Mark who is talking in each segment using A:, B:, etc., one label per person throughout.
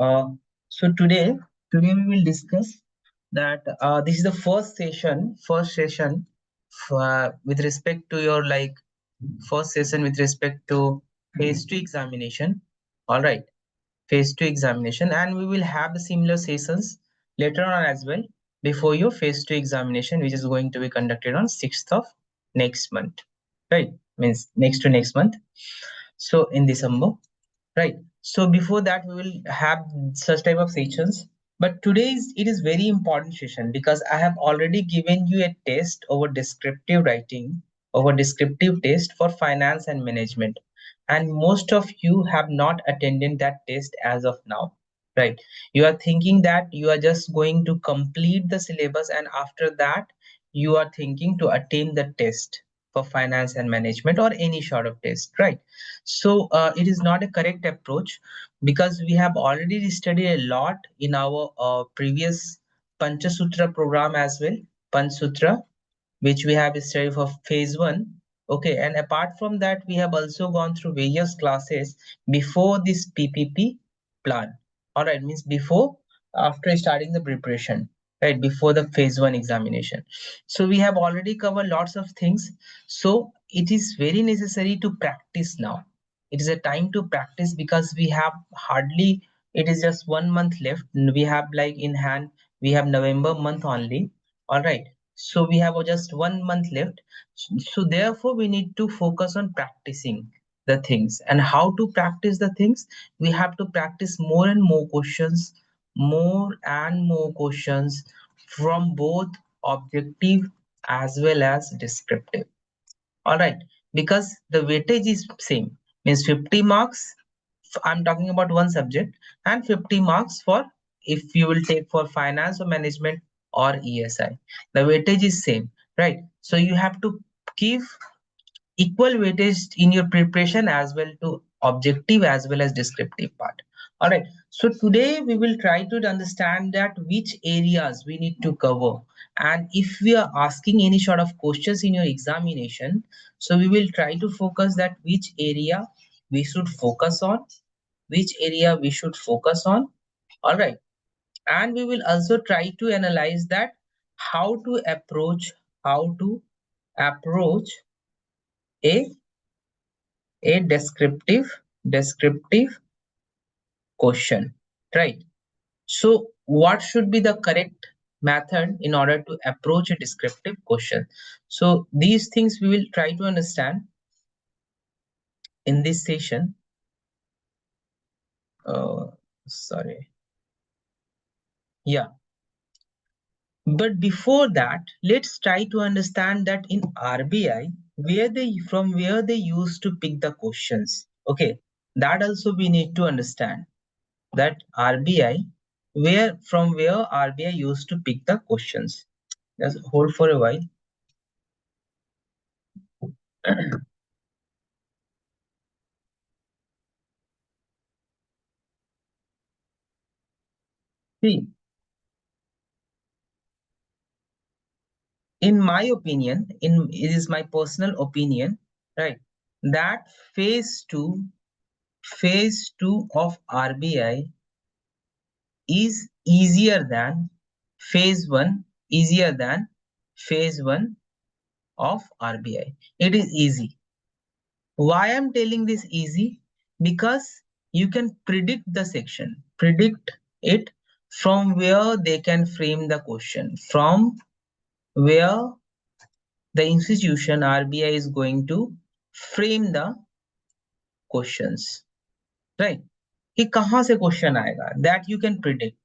A: Uh, so today we will discuss that this is the first session with respect to your first session with respect to phase 2 examination. All right, phase 2 examination, and we will have the similar sessions later on as well before your phase 2 examination, which is going to be conducted on 6th of next month. Right, means next to next month. So in December. Right. So before that, we will have such type of sessions. But it is very important session because I have already given you a test over descriptive writing, over descriptive test for finance and management. And most of you have not attended that test as of now. Right. You are thinking that you are just going to complete the syllabus, and after that, you are thinking to attain the test for finance and management or any sort of test. Right. So it is not a correct approach because we have already studied a lot in our previous Panchasutra program as well, Panchasutra, which we have studied for phase 1. Okay, and apart from that, we have also gone through various classes before this PPP plan. All right, means before, after starting the preparation, right, before the phase 1 examination. So we have already covered lots of things. So it is very necessary to practice now. It is a time to practice because we have hardly, it is just 1 month left. We have like in hand, we have November month only. All right, so we have just 1 month left. So therefore we need to focus on practicing the things. And how to practice the things? We have to practice more and more questions, more and more questions from both objective as well as descriptive. All right, because the weightage is same, means 50 marks. I'm talking about one subject, and 50 marks for if you will take for finance or management or ESI. The weightage is same, right? So you have to give equal weightage in your preparation as well to objective as well as descriptive part. All right, so today we will try to understand that which areas we need to cover, and if we are asking any sort of questions in your examination, so we will try to focus that which area we should focus on, which area we should focus on. All right, and we will also try to analyze that how to approach a descriptive question, right? So what should be the correct method in order to approach a descriptive question? So these things we will try to understand in this session. Sorry, yeah, but before that, let's try to understand that in RBI from where they used to pick the questions. Okay, that also we need to understand that from where RBI used to pick the questions. Just hold for a while. See, in my opinion, it is my personal opinion, right, that phase two of RBI is easier than phase 1, easier than phase 1 of RBI. It is easy. Why I'm telling this easy? Because you can predict it from where they can frame the question, from where the institution RBI is going to frame the questions, right? कि कहाँ से question आएगा, that you can predict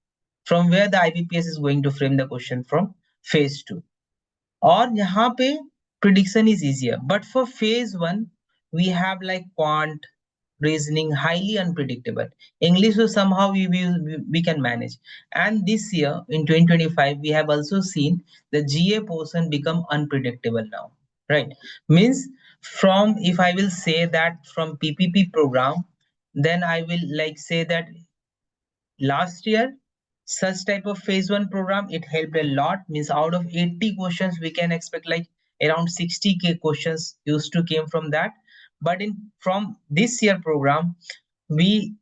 A: from where the IBPS is going to frame the question from phase 2. और यहाँ पे prediction is easier, but for phase 1 we have like quant, reasoning, highly unpredictable. English, so somehow we can manage. And this year in 2025 we have also seen the GA portion become unpredictable now, right? Means from, if I will say that from PPP program, then I will like say that last year such type of phase 1 program, it helped a lot. Means out of 80 questions we can expect like around 60k questions used to came from that. But from this year program, we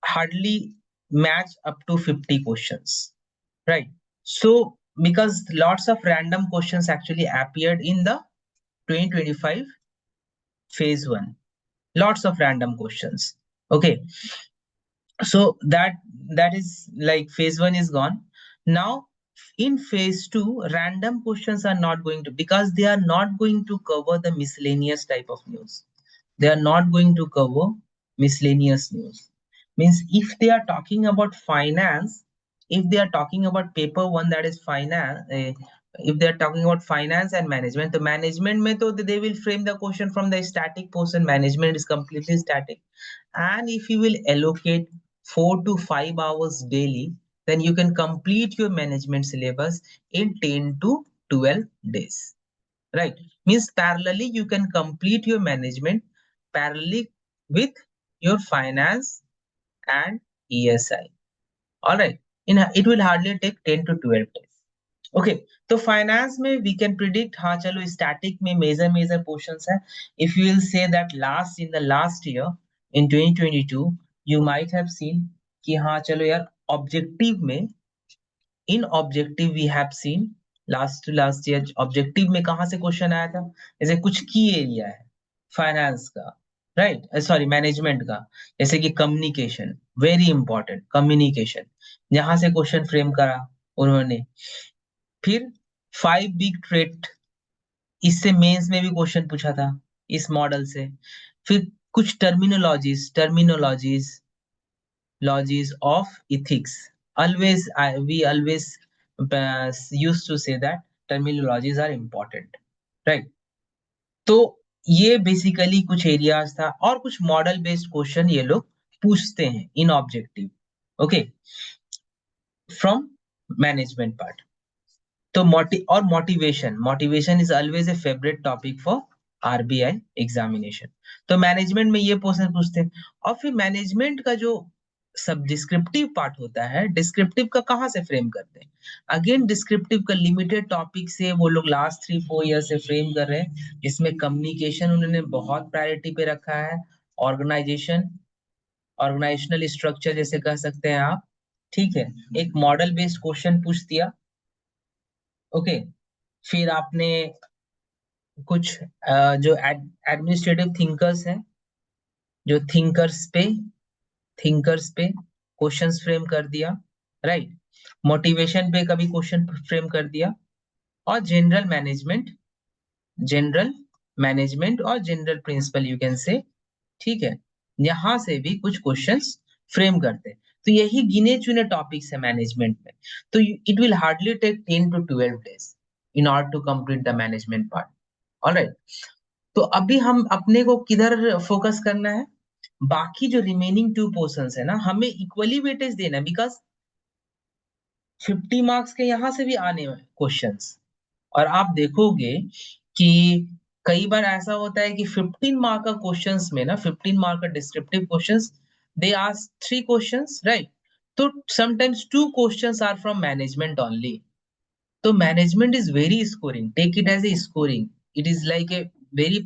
A: hardly match up to 50 questions, right? So because lots of random questions actually appeared in the 2025 phase 1, lots of random questions. Okay, so that is like phase 1 is gone. Now in phase 2, random questions are not going to, because they are not going to cover the miscellaneous type of news. They are not going to cover miscellaneous news. Means if they are talking about finance, if they are talking about paper 1, that is finance, if they are talking about finance and management, the management method, they will frame the question from the static portion. Management is completely static. And if you will allocate 4 to 5 hours daily, then you can complete your management syllabus in 10 to 12 days, right? Means parallelly you can complete your management parallelly with your finance and ESI. All right, it will hardly take 10 to 12 days. Okay, तो finance में we can predict, हाँ चलो static में major portions है. If you will say that in the last year in 2022 you might have seen कि हाँ चलो यार ऑब्जेक्टिव में, in objective we have seen last year objective में कहाँ से क्वेश्चन आया था, जैसे कुछ की एरिया है फाइनेंस का, राइट, सॉरी मैनेजमेंट का, जैसे कि कम्युनिकेशन, वेरी इंपॉर्टेंट कम्युनिकेशन, यहाँ से क्वेश्चन फ्रेम करा उन्होंने. फिर 5 बिग ट्रेट, इससे मेंस में भी क्वेश्चन पूछा था इस मॉडल से. फिर कुछ terminologies of ethics. We always used to say that terminologies are important, right? तो ये बेसिकली कुछ एरियाज था, और कुछ मॉडल बेस्ड क्वेश्चन ये लोग पूछते हैं in objective, okay, from management part. तो motivation is always a favourite topic for RBI examination. तो मैनेजमेंट में ये क्वेश्चन पूछते हैं. और फिर मैनेजमेंट का जो सब डिस्क्रिप्टिव पार्ट होता है, डिस्क्रिप्टिव का कहाँ से फ्रेम करते हैं? अगेन डिस्क्रिप्टिव का लिमिटेड टॉपिक से वो लोग लास्ट 3-4 ईयर से फ्रेम कर रहे हैं. इसमें कम्युनिकेशन उन्होंने बहुत प्रायोरिटी पे रखा है. ऑर्गेनाइजेशनल स्ट्रक्चर जैसे कह सकते हैं आप, ठीक है. एक मॉडल बेस्ड क्वेश्चन पूछ दिया, ओके. फिर आपने कुछ जो एडमिनिस्ट्रेटिव थिंकर्स हैं, जो थिंकर्स पे क्वेश्चंस फ्रेम कर दिया, राइट. मोटिवेशन पे कभी क्वेश्चन फ्रेम कर दिया. और जनरल मैनेजमेंट और general principle you can say, ठीक है. यहां से भी कुछ क्वेश्चंस फ्रेम करते हैं. तो यही गिने चुने टॉपिक्स है मैनेजमेंट में. तो it will hardly take 10 to 12 days in order to complete the management part. Alright, तो अभी हम अपने को किधर फोकस करना है? बाकी जो रिमेनिंग 2 पोर्शंस है ना, हमें इक्वली वेटेज देना है, बिकॉज 50 मार्क्स के यहां से भी आने हैं क्वेश्चंस. और आप देखोगे कि कई बार ऐसा होता है कि 15 मार्क का क्वेश्चंस में ना, 15 मार्क का descriptive questions, they ask 3 questions, right. तो sometimes 2 questions are from management only. तो management is very scoring, take it as a scoring. It is like a very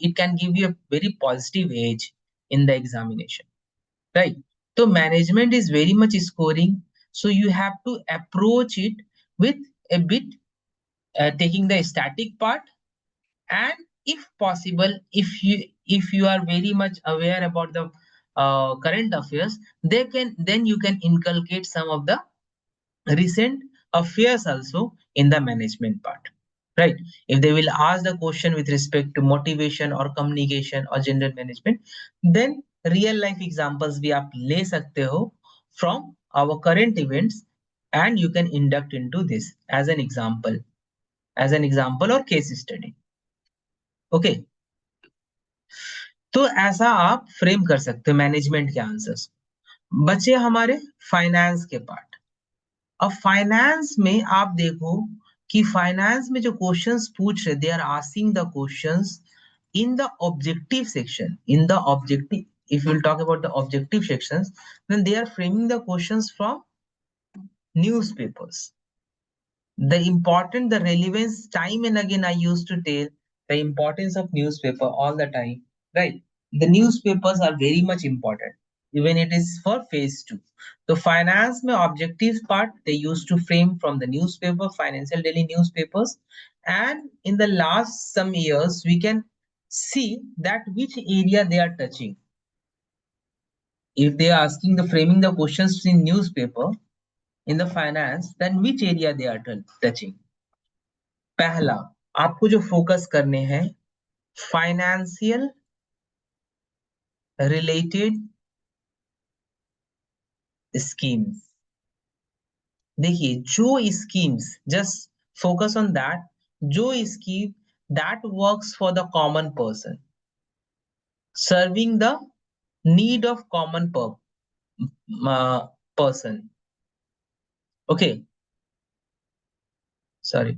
A: it can give you a very positive edge in the examination, right? So management is very much scoring, so you have to approach it with a bit taking the static part. And if possible, if you are very much aware about the current affairs, then you can inculcate some of the recent affairs also in the management part, right? If they will ask the question with respect to motivation or communication or general management, then real life examples भी आप ले सकते हो from our current events, and you can induct into this as an example or case study. okay, तो ऐसा आप frame कर सकते हो मैनेजमेंट के आंसर्स. बचे हमारे फाइनेंस के पार्ट. अब फाइनेंस में आप देखो कि फाइनेंस में जो क्वेश्चंस पूछ रहे, they are asking the questions in the objective section. If we'll talk about the objective sections, then they are framing the questions from newspapers. The relevance, time and again I used to tell the importance of newspaper all the time, right? The newspapers are very much important. even it is for phase 2. तो finance में objective part they used to frame from the newspaper, financial daily newspapers, and in the last some years we can see that which area they are touching. If they are asking the framing the questions in newspaper in the finance, then which area they are touching. पहला आपको जो focus करने हैं financial related schemes. देखिए जो schemes just focus on that, जो scheme that works for the common person, serving the need of common person. Okay, sorry,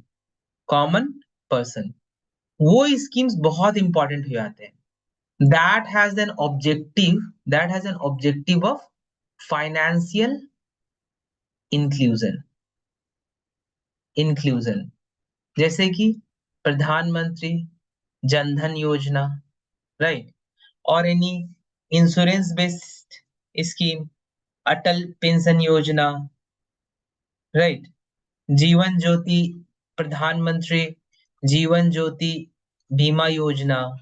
A: common person, वो schemes बहुत इंपॉर्टेंट हो जाते हैं. that has an objective of financial inclusion. जैसे कि प्रधानमंत्री जनधन योजना, राइट, और एनी इंश्योरेंस बेस्ड स्कीम, अटल पेंशन योजना, राइट, जीवन ज्योति, प्रधानमंत्री जीवन ज्योति बीमा योजना.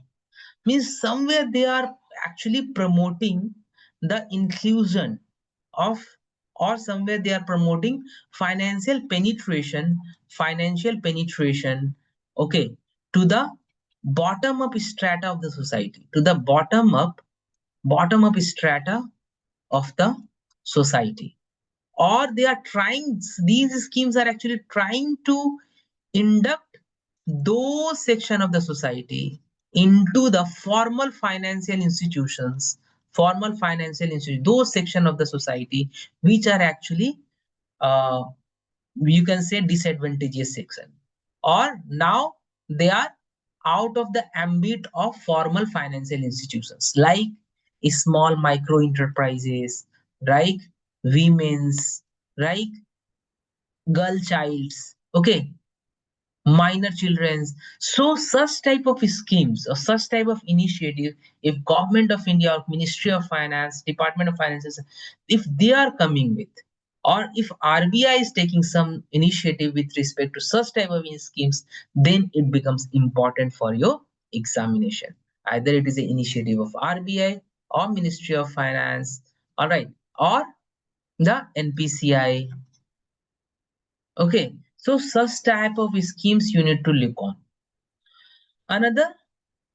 A: Means somewhere they are actually promoting the inclusion of, or somewhere they are promoting financial penetration, okay, to the bottom up strata of the society, to the bottom up strata of the society. Or they are trying, these schemes are actually trying to induct those section of the society into the formal financial institutions, those section of the society which are actually you can say disadvantageous section, or now they are out of the ambit of formal financial institutions, like small micro enterprises, right, women's, right, girl childs, okay, minor children's. So such type of schemes or such type of initiative, if government of India or Ministry of Finance, Department of Finances, if they are coming with, or if RBI is taking some initiative with respect to such type of schemes, then it becomes important for your examination. Either it is an initiative of RBI or Ministry of Finance, all right, or the NPCI. Okay, so such type of schemes you need to look on. Another,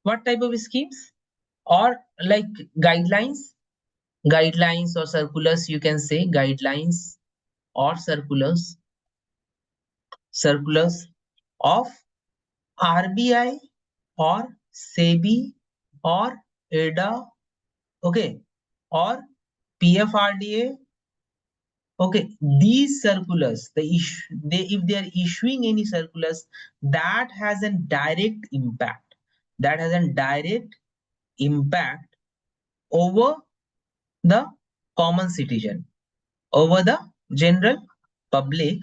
A: what type of schemes? Or like guidelines or circulars, you can say guidelines or circulars of RBI or SEBI or IRDA, okay, or PFRDA. Okay, these circulars, if they are issuing any circulars that has a direct impact, over the common citizen, over the general public,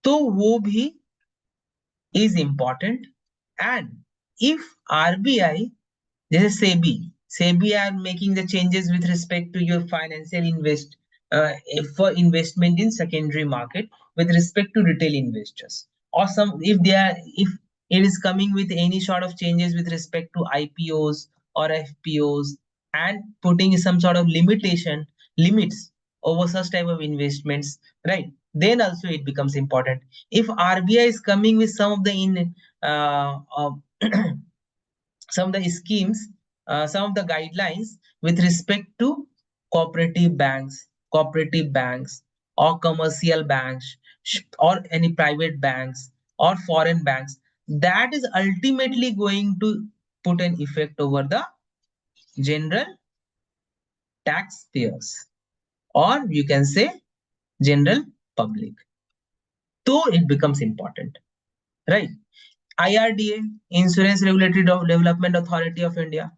A: तो वो भी is important. And if RBI, जैसे SEBI are making the changes with respect to your financial for investment in secondary market with respect to retail investors, or if it is coming with any sort of changes with respect to IPOs or FPOs and putting some sort of limits over such type of investments, right, then also it becomes important. If RBI is coming with some of the some of the schemes, some of the guidelines with respect to cooperative banks or commercial banks or any private banks or foreign banks, that is ultimately going to put an effect over the general taxpayers, or you can say general public. So it becomes important, right? IRDA, Insurance Regulatory Development Authority of India,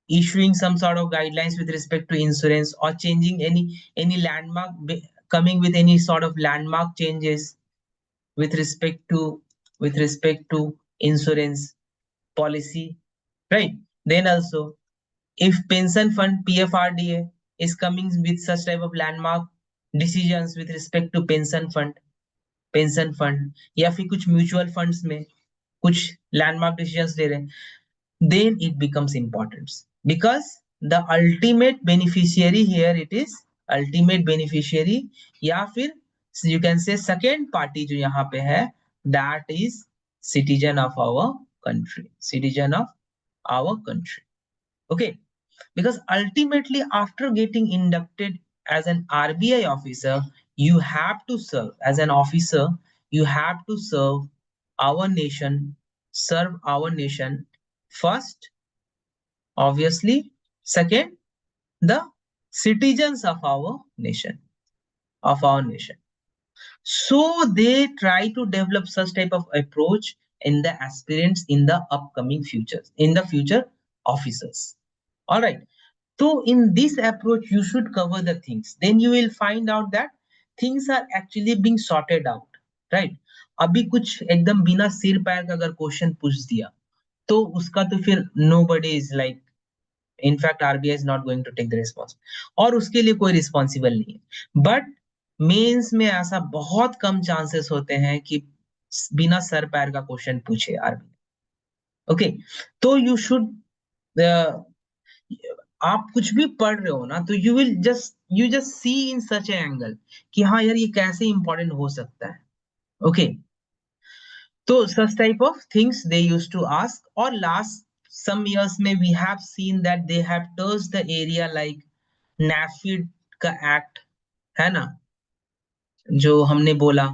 A: issuing some sort of guidelines with respect to insurance, or changing any landmark, coming with any sort of landmark changes with respect to insurance policy, right? Then also, if pension fund, PFRDA, is coming with such type of landmark decisions with respect to pension fund या फिर कुछ mutual funds में कुछ landmark decisions ले रहे हैं, then it becomes important because the ultimate beneficiary here it is ultimate beneficiary या फिर you can say second party जो यहाँ पे है that is citizen of our country. Okay, because ultimately after getting inducted as an RBI officer, you have to serve as an officer, you have to serve our nation first, obviously, second, the citizens of our nation. So they try to develop such type of approach in the aspirants in the upcoming future officers. All right. So in this approach, you should cover the things. Then you will find out that things are actually being sorted out, right? अभी कुछ एकदम बिना सिर पैर का अगर question पूछ दिया तो उसका तो फिर nobody is like, in fact RBI is not going to take the response और उसके लिए कोई रिस्पॉन्सिबल नहीं है. बट मेंस में ऐसा बहुत कम चांसेस होते हैं कि बिना सर पैर का क्वेश्चन पूछे आरबीआई. ओके, तो यू शुड, आप कुछ भी पढ़ रहे हो ना तो you just see in such angle कि हाँ यार ये कैसे इंपॉर्टेंट हो सकता है. ओके, तो such type of things they used to ask. और last some years में we have seen that they have touched the area like NAFID का एक्ट है ना, जो हमने बोला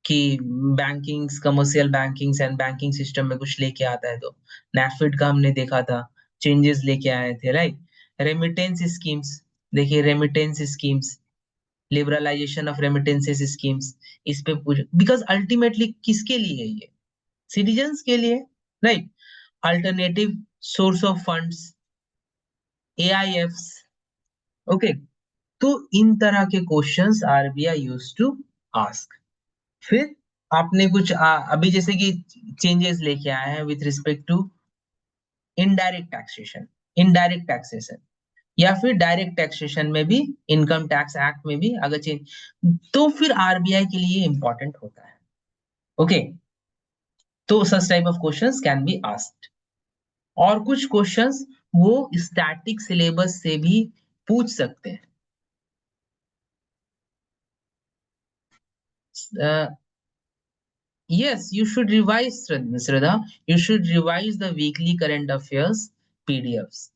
A: कि banking commercial banking and banking system में कुछ लेके आता है, तो NAFID का हमने देखा था चेंजेस लेके आए थे, राइट. रेमिटेंस स्कीम्स, देखिए remittance schemes, liberalisation of remittances schemes, इस पे पूछ, बिकॉज अल्टीमेटली किसके लिए है ये, सिटीजन्स के लिए, right. Alternative source of funds, AIFs. Okay, तो इन तरह के questions RBI used to ask. फिर आपने कुछ अभी जैसे कि चेंजेस लेके आए हैं with respect to indirect taxation या फिर डायरेक्ट टैक्सेशन में भी, इनकम टैक्स एक्ट में भी अगर चेंज, तो फिर आरबीआई के लिए इंपॉर्टेंट होता है. ओके, तो such type of questions can be asked. और कुछ क्वेश्चंस वो स्टैटिक सिलेबस से भी पूछ सकते हैं. Yes, you should revise, Shraddha. You should revise the weekly current affairs PDFs.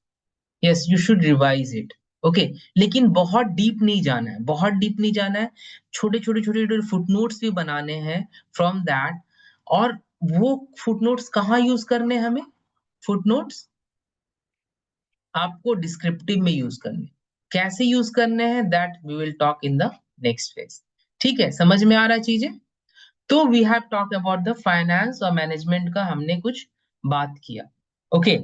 A: Yes, you should revise it. Okay, लेकिन बहुत डीप नहीं जाना है, छोटे छोटे फुटनोट्स भी बनाने हैं फ्रॉम दैट. और वो फुटनोट्स कहाँ यूज करने हैं हमें? फुटनोट्स आपको डिस्क्रिप्टिव में यूज करने, कैसे यूज करने हैं that we will talk in the next phase. ठीक है, समझ में आ रहा है चीजें? तो we have talked about the finance और मैनेजमेंट का हमने कुछ बात किया. ओके,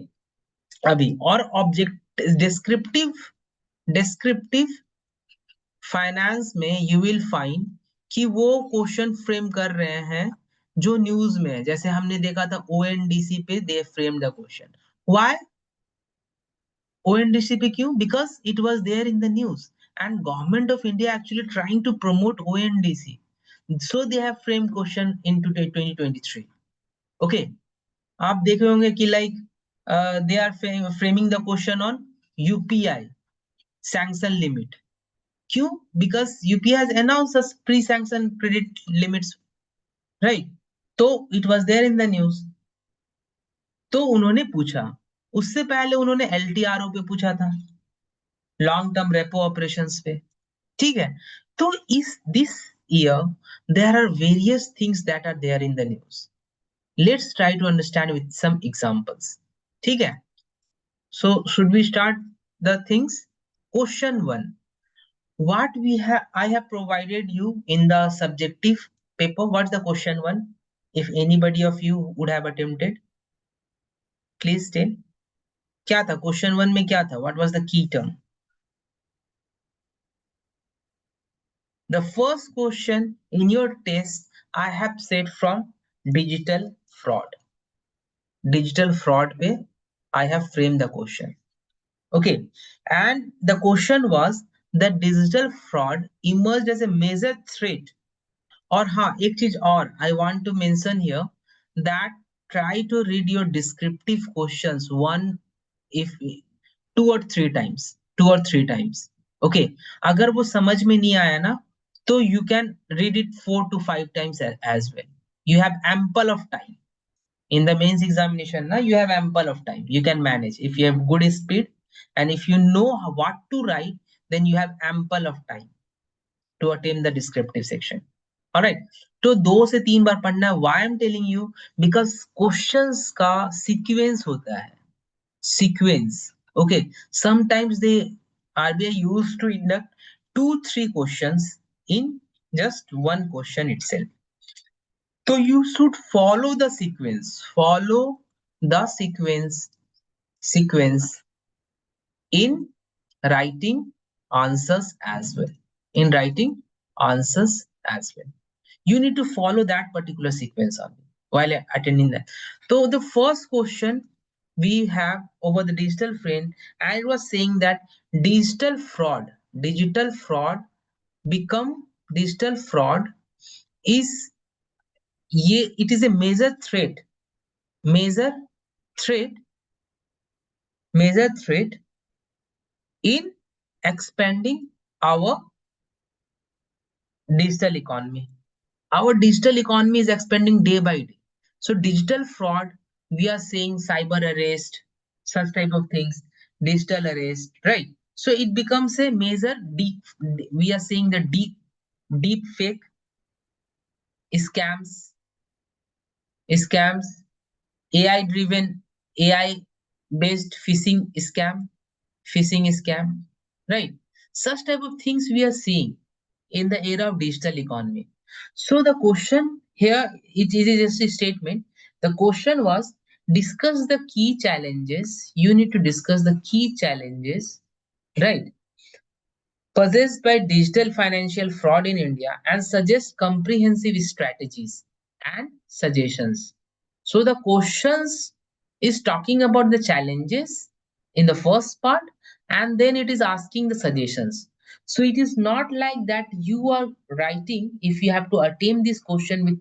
A: अभी और ऑब्जेक्ट डिस्क्रिप्टिव फाइनेंस में यू विल फाइंड कि वो क्वेश्चन फ्रेम कर रहे हैं जो न्यूज में है. जैसे हमने देखा था ओएनडीसी पे they frame the question. Why ONDC पे? क्यों? Because it was there in the news and government of India actually trying to promote ONDC, so they have framed question into 2023. Okay, आप देख रहे होंगे कि like they are framing the question on UPI sanction limit. क्यों? Because UPI has announced as pre-sanction credit limits, right? तो it was there in the news. तो उन्होंने पूछा, उससे पहले उन्होंने LTRO पे पूछा था, लॉन्ग टर्म रेपो ऑपरेशंस पे. ठीक है, तो इस this year there are various things that are there in the news. Let's try to understand with some examples. ठीक है, so should we start the things. Question 1, what we have, I have provided you in the subjective paper. What's the question 1? If anybody of you would have attempted, please tell. क्या था question 1 में? क्या था? What was the key term? The first question in your test I have said from digital fraud. Digital fraud पे I have framed the question. Okay, and the question was that digital fraud emerged as a major threat. और हाँ एक चीज और I want to mention here that try to read your descriptive questions one if 2 or 3 times. Okay, अगर वो समझ में नहीं आया ना तो you can read it 4 to 5 times as well. You have ample of time in the mains examination. Now you have ample of time. You can manage if you have good speed and if you know what to write, then you have ample of time to attempt the descriptive section. All right, तो 2 से 3 बार पढ़ना है. Why I'm telling you? Because questions का sequence होता है. Sequence. Okay, sometimes they RBI used to induct 2-3 questions in just one question itself. So you should follow the sequence. Follow the sequence in writing answers as well. In writing answers as well. You need to follow that particular sequence only while attending that. So the first question we have over the digital frame, and it was saying that digital fraud become digital fraud is it is a major threat major threat in expanding our digital economy. Our digital economy is expanding day by day. So digital fraud, we are saying cyber arrest, such type of things, digital arrest, right? So it becomes a major we are saying the deep fake scams, AI driven, AI based phishing scam, right? Such type of things we are seeing in the era of digital economy. So the question here, it is just a statement. The question was, discuss the key challenges. You need to discuss the key challenges, right, possessed by digital financial fraud in India and suggest comprehensive strategies and suggestions. So the questions is talking about the challenges in the first part, and then it is asking the suggestions. So it is not like that you are writing, if you have to attempt this question with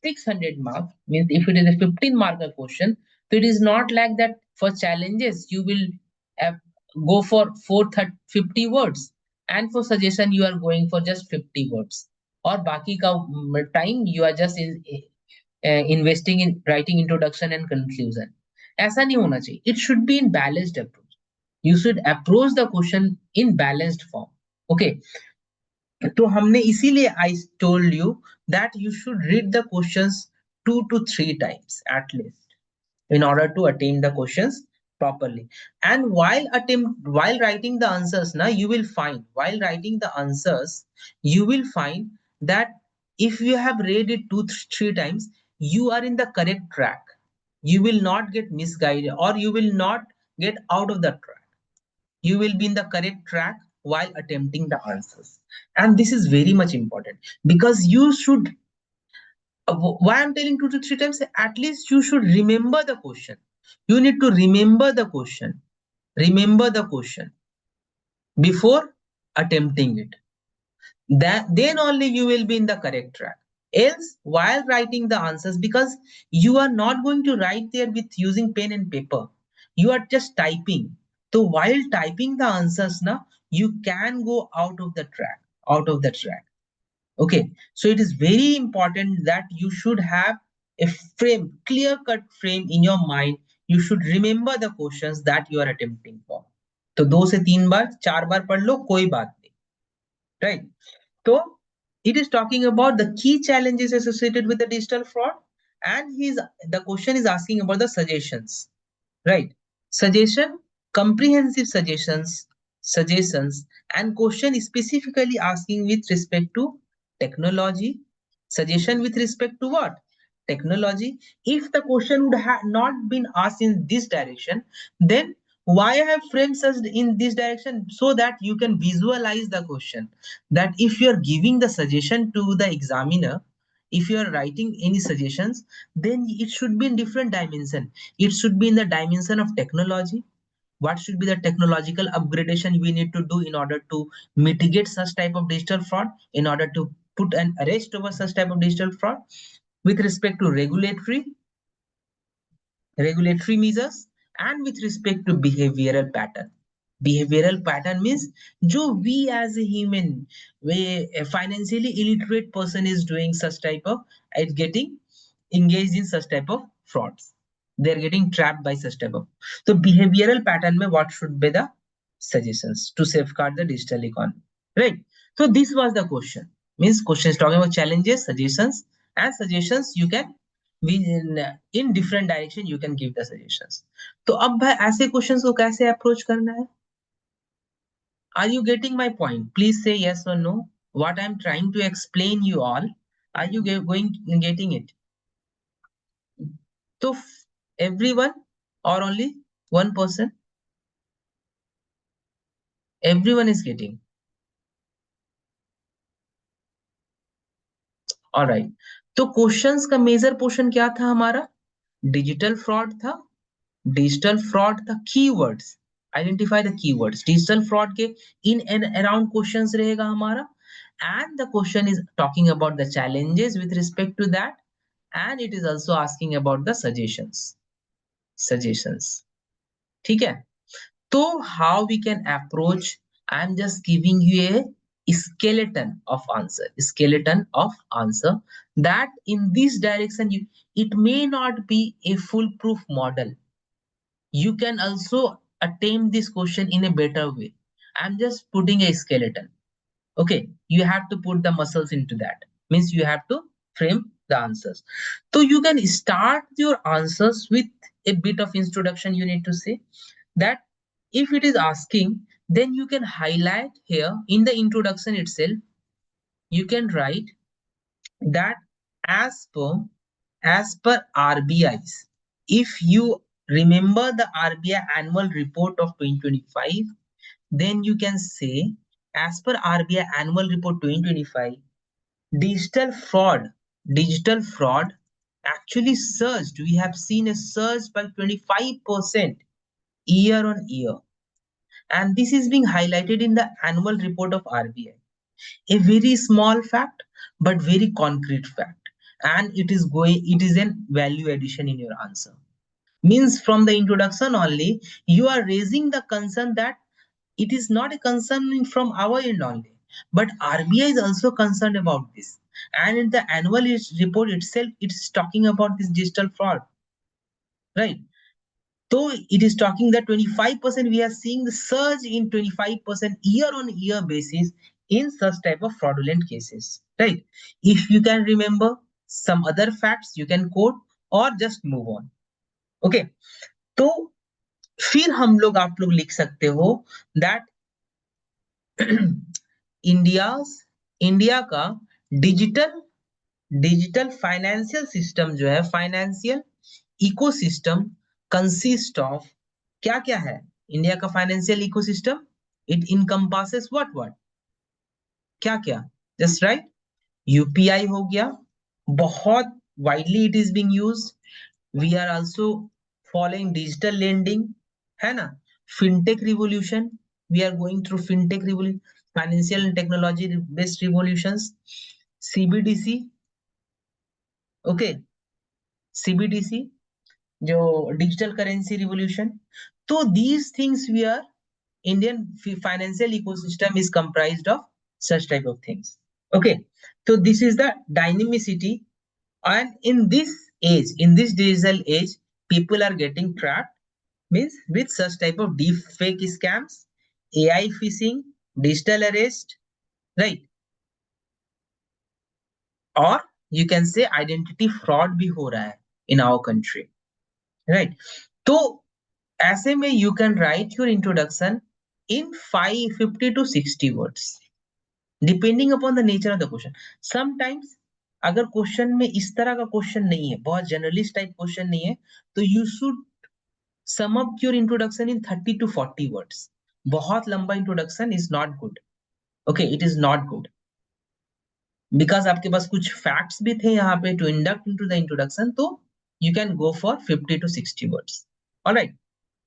A: 600 marks, means if it is a 15 marker question, so it is not like that for challenges you will uh, go for 450 words, and for suggestion you are going for just 50 words, or baki ka time you are just investing in writing introduction and conclusion. ऐसा नहीं होना चाहिए. It should be in balanced approach. You should approach the question in balanced form. Okay, तो हमने इसीलिए I told you that you should read the questions 2 to 3 times at least in order to attain the questions properly. And while writing the answers, now you will find while writing the answers, you will find that if you have read it 2 3 times, you are in the correct track. You will not get misguided or you will not get out of the track. You will be in the correct track while attempting the answers. And this is very much important because you should why I'm telling 2 to 3 times, at least you should remember the question. You need to remember the question before attempting it. Then only you will be in the correct track. Else while writing the answers, because you are not going to write there with using pen and paper, you are just typing. So while typing the answers now, you can go out of the track. Okay, so it is very important that you should have a clear cut frame in your mind. You should remember the questions that you are attempting for. तो 2 से 3 बार 4 बार पढ़ लो, कोई बात नहीं, right? So it is talking about the key challenges associated with the digital fraud, and the question is asking about the suggestions, right? Suggestion, comprehensive suggestions, and question is specifically asking with respect to technology. Suggestion with respect to what? Technology. If the question would have not been asked in this direction, then why I have framed such in this direction, so that you can visualize the question. That if you are giving the suggestion to the examiner, if you are writing any suggestions, then it should be in different dimension. It should be in the dimension of technology. what should be the technological upgradation we need to do in order to mitigate such type of digital fraud, in order to put an arrest over such type of digital fraud, with respect to regulatory measures, and with respect to behavioral pattern. Behavioral pattern means जो we as a human, a financially illiterate person is doing such type of, getting engaged in such type of frauds. They're getting trapped by such type of. So behavioral pattern mein what should be the suggestions to safeguard the digital economy, right? So this was the question. Means question is talking about challenges, suggestions, and suggestions you can be in different direction you can give the suggestions. तो अब भाई ऐसे questions को कैसे approach करना है? Are you getting my point? Please say yes or no. What I'm trying to explain you all, are you getting it? So everyone or only one person? Everyone is getting. All right. तो questions का major portion क्या था हमारा? Digital fraud था. Digital fraud था keywords. Identify the keywords. Digital fraud के in and around questions रहेगा हमारा. And the question is talking about the challenges with respect to that, and it is also asking about the suggestions. ठीक है? So how we can approach? I'm just giving you a skeleton of answer that in this direction it may not be a foolproof model. You can also attempt this question in a better way. I'm just putting a skeleton. Okay, you have to put the muscles into that. Means you have to frame the answers. So you can start your answers with a bit of introduction. You need to say that if it is asking, then you can highlight here in the introduction itself. You can write that as per RBI's. If you remember the RBI annual report of 2025, then you can say as per RBI annual report 2025, digital fraud actually surged. We have seen a surge by 25% year on year, and this is being highlighted in the annual report of RBI. A very small fact but very concrete fact, and it is a value addition in your answer. Means from the introduction only you are raising the concern that it is not a concern from our end only, but RBI is also concerned about this, and in the annual report itself it's talking about this digital fraud, right? So it is talking that 25% we are seeing the surge in 25% year on year basis in such type of fraudulent cases, right? If you can remember some other facts you can quote or just move on. Okay, तो फिर हम लोग आप लोग लिख सकते हो that India का डिजिटल फाइनेंशियल सिस्टम जो है, फाइनेंशियल इकोसिस्टम कंसिस्ट ऑफ क्या क्या है? इंडिया का financial ecosystem it encompasses what क्या क्या? Just right. यूपीआई हो गया, बहुत widely it is being used. We are also following digital lending, है ना? Fintech revolution, we are going through fintech revolution, financial and technology based revolutions, CBDC. okay, CBDC जो digital currency revolution. So these things we are, Indian financial ecosystem is comprised of such type of things. Okay, so this is the dynamicity, and in this age, in this digital age, people are getting trapped, means with such type of deep fake scams, AI phishing, digital arrest, right? Or you can say identity fraud भी हो रहा है in our country, right? तो ऐसे में you can write your introduction in 50 to 60 words, depending upon the nature of the question. Sometimes अगर question में इस तरह का क्वेश्चन नहीं है, बहुत जनरलिस्ट टाइप क्वेश्चन नहीं है, तो you should sum up your introduction in 30 to 40 words. बहुत लंबा introduction is not good. Okay, it is not good because आपके पास कुछ फैक्ट्स भी थे यहाँ पे to induct into the introduction, तो you can go for 50 to 60 words. Alright,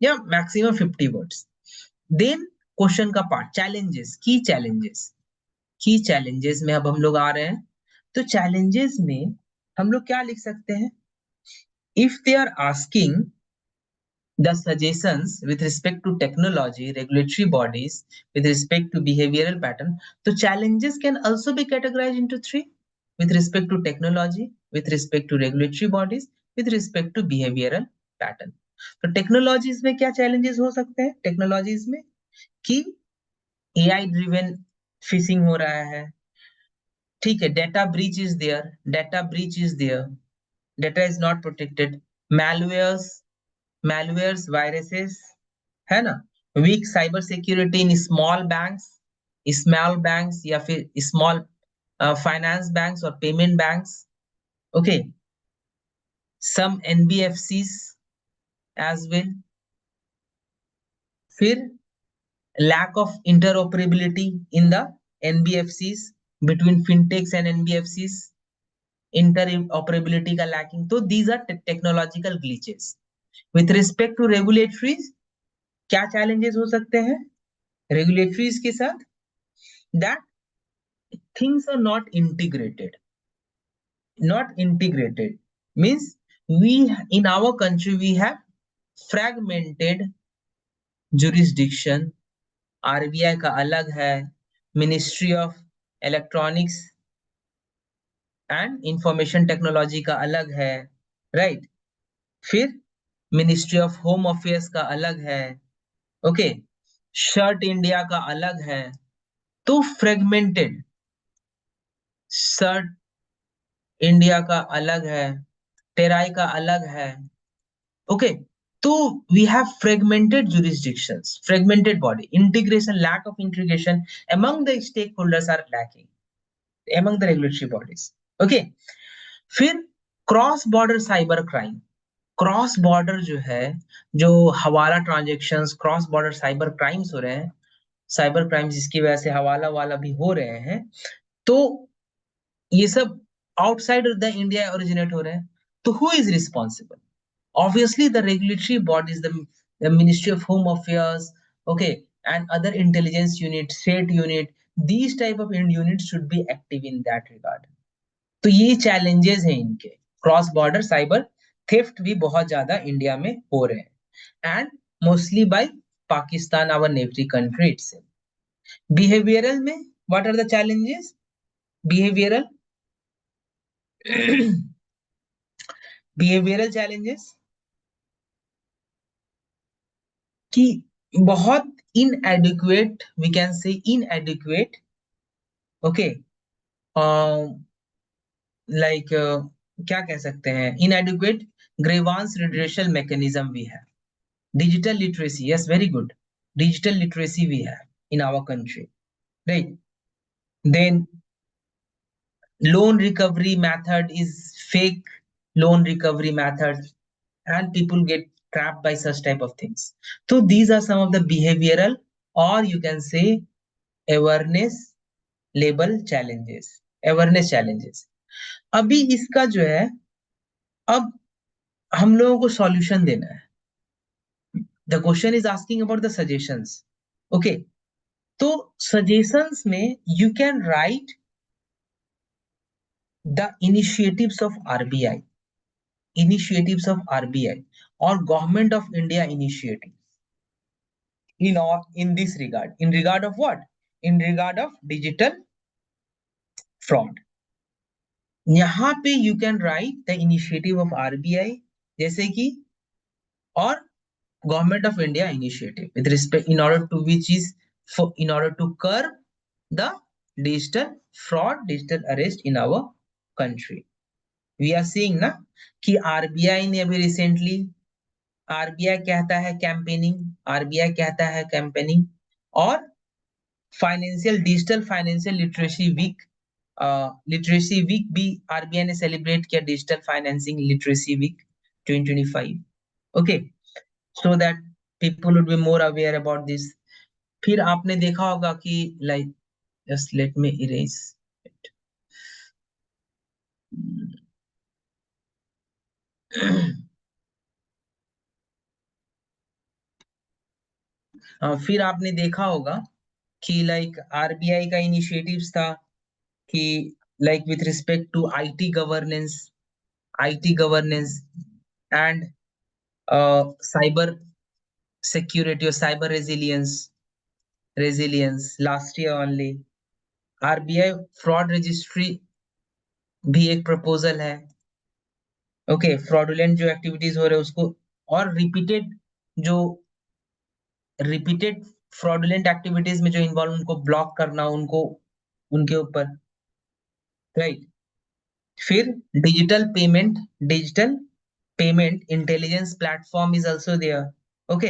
A: या मैक्सिमम 50 वर्ड्स। देन क्वेश्चन का पार्ट चैलेंजेस, की चैलेंजेस में अब हम लोग आ रहे हैं। तो चैलेंजेस में हम लोग क्या लिख सकते हैं? If they are asking the suggestions with respect to technology, regulatory bodies, with respect to behavioral pattern. So challenges can also be categorized into three: with respect to technology, with respect to regulatory bodies, with respect to behavioral pattern. तो technologies में क्या challenges हो सकते हैं? Technologies में कि AI driven fishing हो रहा है, ठीक है, data breach is there, data is not protected, malwares viruses, है ना, weak cyber security in small banks या फिर स्मॉल फाइनेंस बैंक्स और payment banks, okay, some NBFCs as well. फिर lack of interoperability in the NBFCs, between fintechs and NBFCs, interoperability का lacking. तो these are technological glitches. With respect to regulatories क्या challenges हो सकते हैं regulatories के साथ? That things are not integrated means we in our country we have fragmented jurisdiction। RBI का अलग है, ministry of electronics and information technology का अलग है, राइट। फिर मिनिस्ट्री ऑफ होम अफेयर्स का अलग है, ओके, शर्ट इंडिया का अलग है। तो फ्रेगमेंटेड, शर्ट इंडिया का अलग है, टेराई का अलग है, ओके। तो we have fragmented jurisdictions, fragmented body, integration, lack of integration among the stakeholders are lacking among the regulatory bodies, okay। फिर cross border cyber crime, cross border जो है, जो हवाला transactions, cross border cyber crimes हो रहे हैं, cyber crimes जिसकी वजह से हवाला वाला भी हो रहे हैं, तो ये सब आउटसाइड द इंडिया ओरिजिनेट हो रहे हैं। तो who is responsible? Obviously the regulatory bodies, the Ministry of Home Affairs, okay, and other intelligence unit, state unit, these type of units should be active in that regard। तो ये challenges हैं इनके। Cross border cyber theft भी बहुत ज्यादा India में हो रहे हैं, and mostly by Pakistan, our neighbouring country itself। Behavioural में what are the challenges? Behavioural behavioural challenges कि बहुत इनएडिक्वेट, we can say इनएडिक्वेट, okay, like क्या कह सकते हैं, इनएडिक्वेट ग्रीवांस रिड्रेसल मैकेनिज्म भी है। Digital literacy, yes very good, digital literacy भी है in our country, right. Then loan recovery method is fake loan recovery method, and people get trapped by such type of things। So these are some of the behavioral, or you can say awareness label challenges, awareness challenges. अभी इसका जो है, अब हम लोगों को solution देना है। The question is asking about the suggestions, okay. तो सजेशंस में you can write the initiatives of RBI और government of India initiative in this regard, in regard of what? In regard of digital fraud। यहाँ पे you can write the initiative of RBI, जैसे कि, और government of India initiative with respect, in order to which is for, in order to curb the digital fraud, digital arrest in our country। we are seeing ना कि RBI ने अभी recently, RBI कहता है campaigning, और financial, digital financial literacy week भी RBI ने celebrate किया, digital financing literacy week 2025, okay, so that people would be more aware about this. फिर आपने देखा होगा कि like, just let me erase it. फिर आपने देखा होगा कि लाइक आरबीआई का इनिशिएटिव्स था कि like with respect to IT governance and cyber security or cyber resilience last year only RBI fraud registry भी एक प्रपोजल है। ओके, फ्रॉडुलेंट जो एक्टिविटीज हो रहे हैं उसको, और जो रिपीटेड फ्रॉडुलेंट एक्टिविटीज में जो इन्वॉल्व उनको ब्लॉक करना, उनको उनके ऊपर, राइट। फिर digital payment intelligence platform is also there. Okay,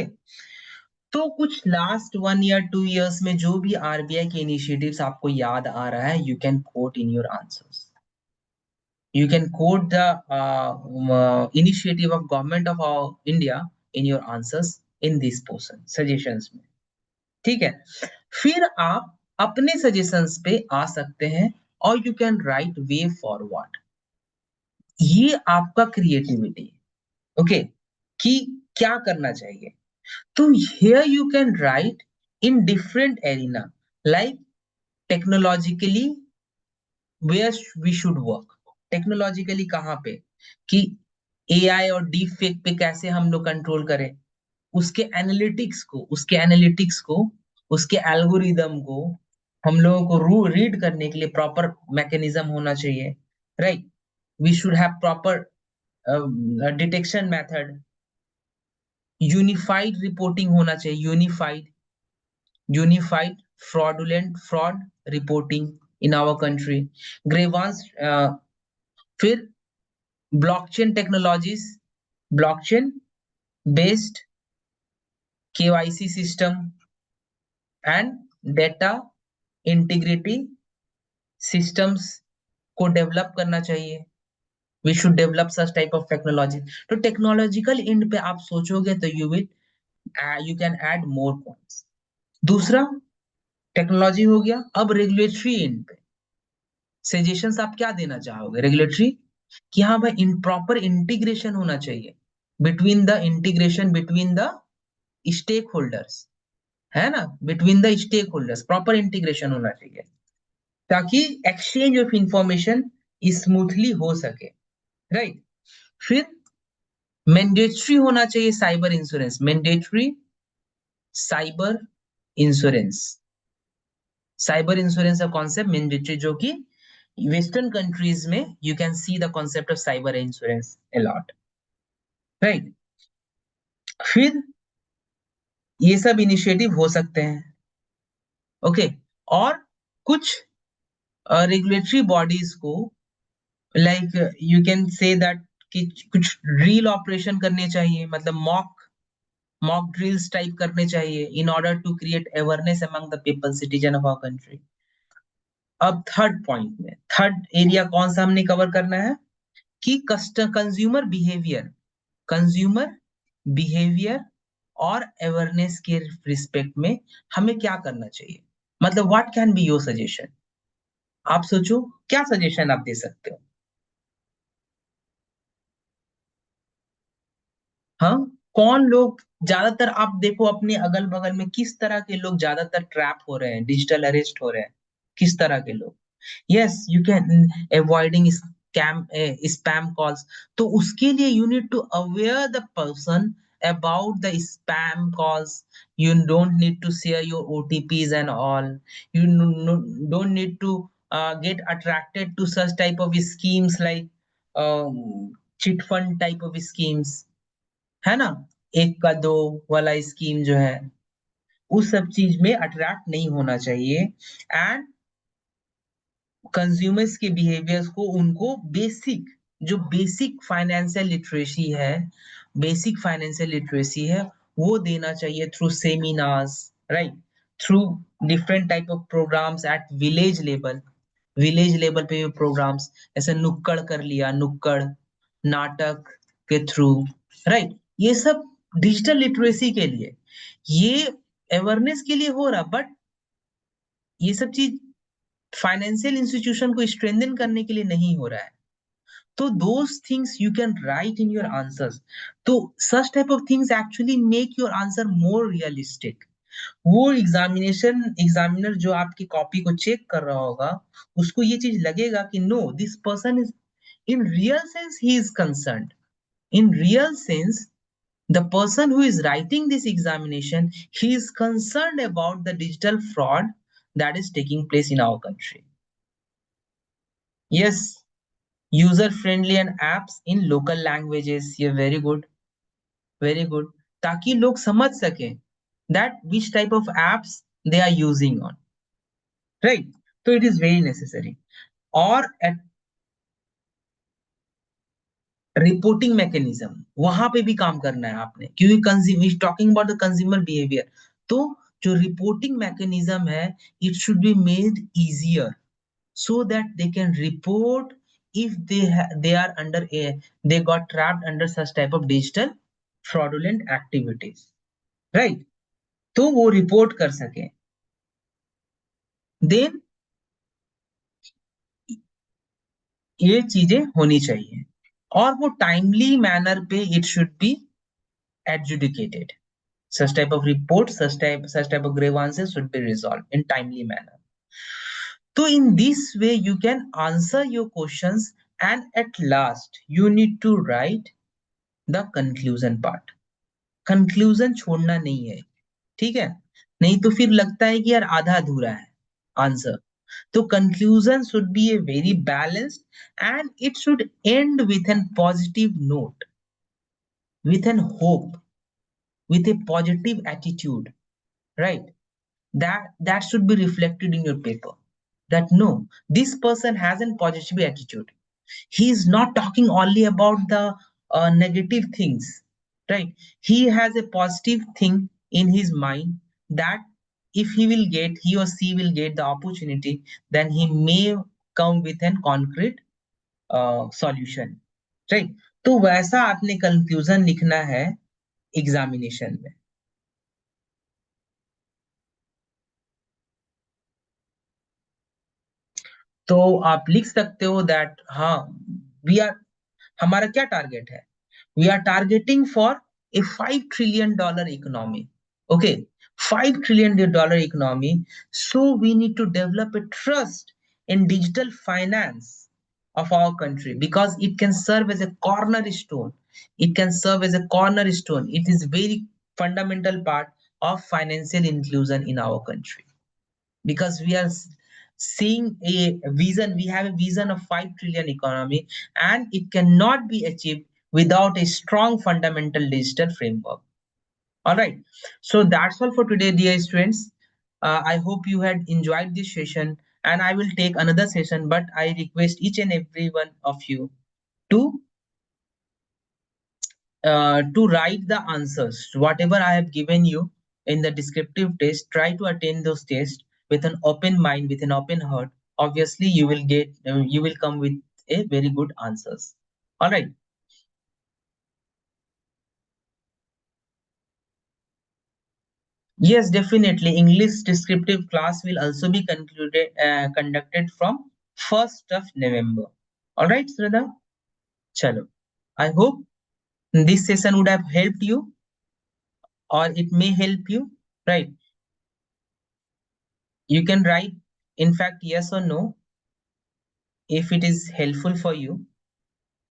A: तो कुछ लास्ट 1 या 2 इयर्स में जो भी आरबीआई के इनिशिएटिव्स आपको याद आ रहा है, you can coat in your answers. You can quote the initiative of government of India in your answers in this portion suggestions में, ठीक है। फिर आप अपने सजेशंस पे आ सकते हैं और you can right way forward. ये आपका क्रिएटिविटी, ओके, कि क्या करना चाहिए। तो here you can write in different arena like technologically where we should work। Technologically कहाँ पे, कि एआई और डीप फेक पे कैसे हम लोग कंट्रोल करें, उसके एल्गोरिदम को हम लोगों को रीड करने के लिए प्रॉपर मैकेनिज्म होना चाहिए, right. We should have proper detection method, unified reporting होना चाहिए, unified fraud reporting in our country, grievance. फिर blockchain technologies, blockchain based KYC system and data integrity systems को डेवलप करना चाहिए। We should develop such type of technology. तो technological end पे आप सोचोगे तो you can add more points. दूसरा टेक्नोलॉजी हो गया। अब रेगुलेटरी एंड पे सजेशंस आप क्या देना चाहोगे रेगुलेटरी, कि हाँ भाई इन प्रॉपर इंटीग्रेशन होना चाहिए बिटवीन द स्टेक होल्डर्स, है ना, between the stakeholders proper integration होना चाहिए ताकि एक्सचेंज ऑफ इंफॉर्मेशन स्मूथली हो सके, राइट। फिर मैंडेटरी होना चाहिए cyber insurance, mandatory cyber insurance, cyber insurance का कॉन्सेप्ट मैंडेटरी, जो कि वेस्टर्न कंट्रीज में you can see the concept of cyber insurance a lot, right. फिर ये सब इनिशिएटिव हो सकते हैं, ओके। और कुछ रेगुलेटरी बॉडीज को like you can say that कि कुछ ड्रिल ऑपरेशन करने चाहिए, मतलब मॉक ड्रिल्स टाइप करने चाहिए in order to create awareness among the people citizen of our country. अब थर्ड पॉइंट में, थर्ड एरिया कौन सा हमने कवर करना है, कि कंज्यूमर बिहेवियर और अवेयरनेस के रिस्पेक्ट में हमें क्या करना चाहिए, मतलब what can be your suggestion. आप सोचो क्या सजेशन आप दे सकते हो। हाँ, कौन लोग ज्यादातर, आप देखो अपने अगल बगल में किस तरह के लोग ज्यादातर ट्रैप हो रहे हैं, डिजिटल अरेस्ट हो रहे हैं, किस तरह के लोग। Yes, you can avoiding spam calls. तो उसके लिए you need to aware the person about the spam calls. You don't need to share your OTPs and all. You don't need to get attracted to such type of schemes like chit fund type of schemes, है ना, एक का दो वाला scheme जो है, उस सब चीज में अट्रैक्ट नहीं होना चाहिए। एंड कंज्यूमर्स के बिहेवियर्स को, उनको बेसिक फाइनेंशियल लिटरेसी है वो देना चाहिए through seminars, right, through different type of programmes at village level पे प्रोग्राम्स, ऐसे नुक्कड़ कर लिया, नुक्कड़ नाटक के थ्रू, राइट। ये सब डिजिटल लिटरेसी के लिए, ये अवेयरनेस के लिए हो रहा, बट ये सब चीज फाइनेंशियल इंस्टीट्यूशन को स्ट्रेंथन करने के लिए नहीं हो रहा है। तो those things you can write in your answers. तो such type of things actually make your answer more realistic. वो एग्जामिनर जो आपकी कॉपी को चेक कर रहा होगा, उसको ये चीज लगेगा कि no, this person is in real sense he is concerned. In real sense, the person who is writing this examination, he is concerned about the digital fraud that is taking place in our country. Yes, user friendly and apps in local languages. ये very good, very good. ताकि लोग समझ सकें that which type of apps they are using on, right? So it is very necessary. और reporting mechanism, वहां पे भी काम करना है आपने, क्योंकि talking about the consumer behaviour, तो जो रिपोर्टिंग मैकेनिज्म है, it should be made easier so that they can report if they are under they got trapped under such type of digital fraudulent activities, right? तो वो report कर सके, then ये चीजें होनी चाहिए, और वो टाइमली मैनर पे it should be adjudicated. Such type of report, such type of grievances should be resolved in timely manner. So in this way you can answer your questions, and at last you need to write the conclusion part. Conclusion छोड़ना नहीं है, ठीक है? नहीं तो फिर लगता है कि यार आधा अधूरा है आंसर. तो conclusion should be a very balanced, and it should end with a positive note, with an hope, with a positive attitude, right? That should be reflected in your paper, that no, this person has a positive attitude. He is not talking only about the negative things, right? He has a positive thing in his mind, that if he or she will get the opportunity, then he may come with an concrete solution, right? तो वैसा आपने conclusion लिखना है examination में. तो आप लिख सकते हो दैट हाँ, वी आर, हमारा क्या टारगेट है, we are targeting for a $5 trillion economy. Okay, $5 trillion economy. So we need to develop a trust in digital finance of our country, because it can serve as a cornerstone. It can serve as a cornerstone. It is very fundamental part of financial inclusion in our country, because we are seeing a vision, we have a vision of 5 trillion economy, and it cannot be achieved without a strong fundamental digital framework. All right, so that's all for today, dear students. I hope you had enjoyed this session, and I will take another session, but I request each and every one of you to write the answers whatever I have given you in the descriptive test. Try to attend those tests with an open mind, with an open heart. Obviously you will get you will come with a very good answers. All right. Yes, definitely English descriptive class will also be conducted from 1st of November. All right, Shraddha, chalo, I hope this session would have helped you, or it may help you, right? You can write, in fact, yes or no, if it is helpful for you.